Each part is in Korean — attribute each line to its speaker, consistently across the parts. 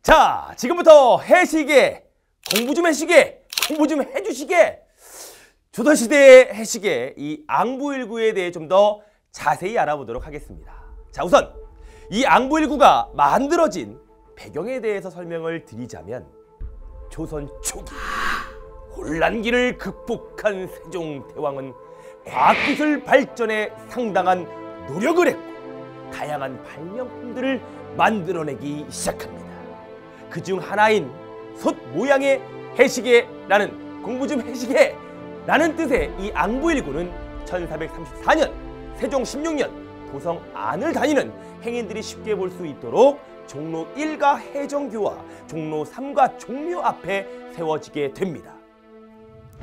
Speaker 1: 자, 지금부터 해시계, 공부 좀 해시계, 공부 좀 해주시게. 조선시대의 해시계, 이 앙부일구에 대해 좀 더 자세히 알아보도록 하겠습니다. 자, 우선 이 앙부일구가 만들어진 배경에 대해서 설명을 드리자면, 조선 초기 혼란기를 극복한 세종대왕은 과학기술 발전에 상당한 노력을 했고 다양한 발명품들을 만들어내기 시작합니다. 그중 하나인 솥 모양의 해시계라는, 공부 좀 해시계 라는 뜻의 이 앙부일구는 1434년 세종 16년 도성 안을 다니는 행인들이 쉽게 볼 수 있도록 종로 1가 해정교와 종로 3가 종묘 앞에 세워지게 됩니다.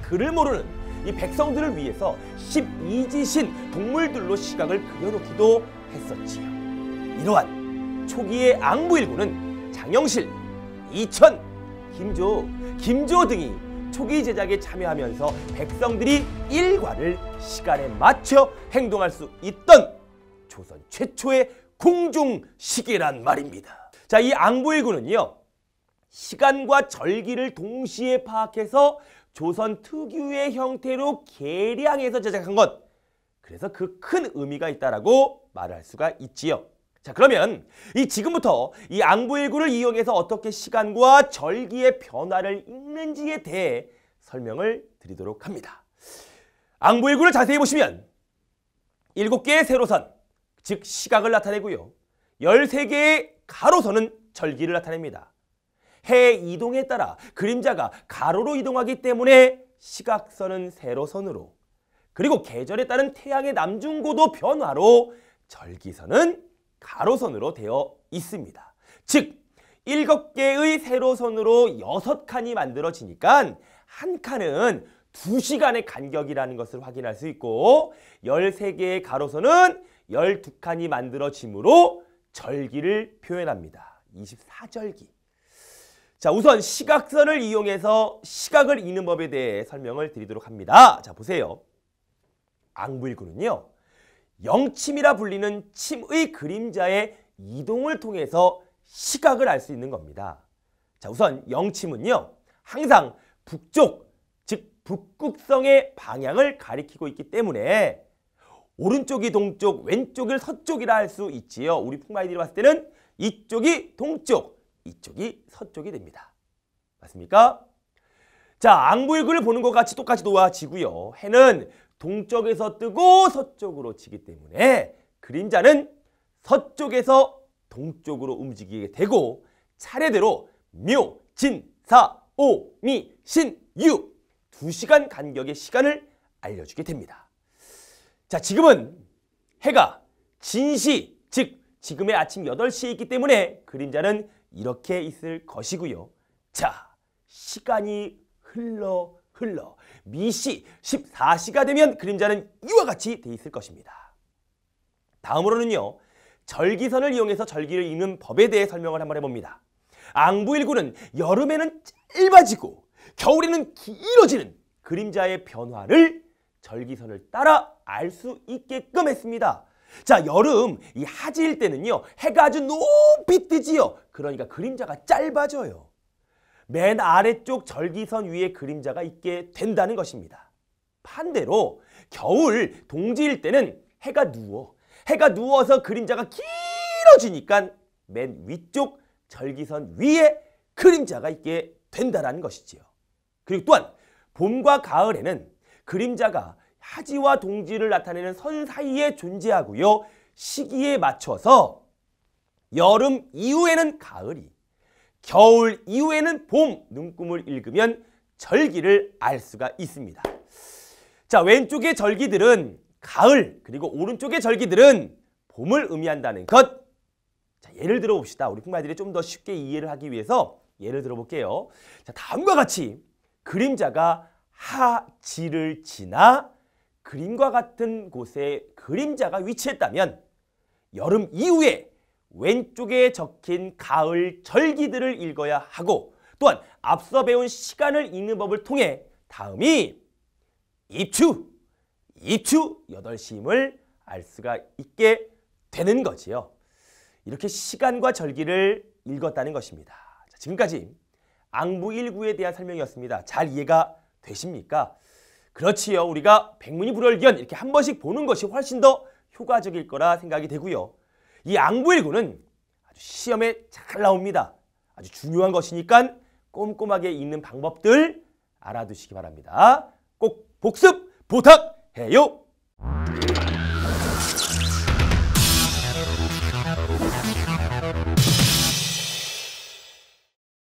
Speaker 1: 그를 모르는 이 백성들을 위해서 12지신 동물들로 시각을 그려놓기도 했었지요. 이러한 초기의 앙부일구는 장영실, 이천, 김조 등이 초기 제작에 참여하면서 백성들이 일과를 시간에 맞춰 행동할 수 있던 조선 최초의 궁중시계란 말입니다. 자, 이 앙부일구는요, 시간과 절기를 동시에 파악해서 조선 특유의 형태로 개량해서 제작한 것, 그래서 그 큰 의미가 있다라고 말할 수가 있지요. 자, 그러면 지금부터 이 앙부일구를 이용해서 어떻게 시간과 절기의 변화를 읽는지에 대해 설명을 드리도록 합니다. 앙부일구를 자세히 보시면 7개의 세로선, 즉 시각을 나타내고요, 13개의 가로선은 절기를 나타냅니다. 해 이동에 따라 그림자가 가로로 이동하기 때문에 시각선은 세로선으로, 그리고 계절에 따른 태양의 남중고도 변화로 절기선은 가로선으로 되어 있습니다. 즉 7개의 세로선으로 6칸이 만들어지니까 한 칸은 2시간의 간격이라는 것을 확인할 수 있고, 13개의 가로선은 12칸이 만들어지므로 절기를 표현합니다. 24절기. 자, 우선 시각선을 이용해서 시각을 읽는 법에 대해 설명을 드리도록 합니다. 자, 보세요. 앙부일구는요, 영침이라 불리는 침의 그림자의 이동을 통해서 시각을 알 수 있는 겁니다. 자, 우선 영침은요, 항상 북쪽, 즉 북극성의 방향을 가리키고 있기 때문에 오른쪽이 동쪽, 왼쪽을 서쪽이라 할 수 있지요. 우리 풍마이들이 봤을 때는 이쪽이 동쪽, 이쪽이 서쪽이 됩니다. 맞습니까? 자, 앙부일구를 보는 것 같이 똑같이 놓아지고요. 해는 동쪽에서 뜨고 서쪽으로 지기 때문에 그림자는 서쪽에서 동쪽으로 움직이게 되고, 차례대로 묘, 진, 사, 오, 미, 신, 유 2시간 간격의 시간을 알려주게 됩니다. 자, 지금은 해가 진시, 즉 지금의 아침 8시에 있기 때문에 그림자는 이렇게 있을 것이고요. 자, 시간이 흘러 미시 14시가 되면 그림자는 이와 같이 돼 있을 것입니다. 다음으로는요, 절기선을 이용해서 절기를 읽는 법에 대해 설명을 한번 해봅니다. 앙부일구는 여름에는 짧아지고 겨울에는 길어지는 그림자의 변화를 절기선을 따라 알 수 있게끔 했습니다. 자, 여름 이 하지일 때는요, 해가 아주 높이 뜨지요. 그러니까 그림자가 짧아져요. 맨 아래쪽 절기선 위에 그림자가 있게 된다는 것입니다. 반대로 겨울 동지일 때는 해가 누워서 그림자가 길어지니까 맨 위쪽 절기선 위에 그림자가 있게 된다는 것이지요. 그리고 또한 봄과 가을에는 그림자가 하지와 동지를 나타내는 선 사이에 존재하고요, 시기에 맞춰서 여름 이후에는 가을이, 겨울 이후에는 봄, 눈금을 읽으면 절기를 알 수가 있습니다. 자, 왼쪽의 절기들은 가을, 그리고 오른쪽의 절기들은 봄을 의미한다는 것. 자, 예를 들어 봅시다. 우리 풍마들이 좀 더 쉽게 이해를 하기 위해서 예를 들어 볼게요. 자, 다음과 같이 그림자가 하지를 지나 그림과 같은 곳에 그림자가 위치했다면 여름 이후에 왼쪽에 적힌 가을 절기들을 읽어야 하고, 또한 앞서 배운 시간을 읽는 법을 통해 다음이 입추 8시임을 알 수가 있게 되는 거지요. 이렇게 시간과 절기를 읽었다는 것입니다. 자, 지금까지 앙부일구에 대한 설명이었습니다. 잘 이해가 되십니까? 그렇지요. 우리가 백문이불여일견 이렇게 한 번씩 보는 것이 훨씬 더 효과적일 거라 생각이 되고요. 이 앙부일구는 아주 시험에 잘 나옵니다. 아주 중요한 것이니까 꼼꼼하게 읽는 방법들 알아두시기 바랍니다. 꼭 복습 부탁해요.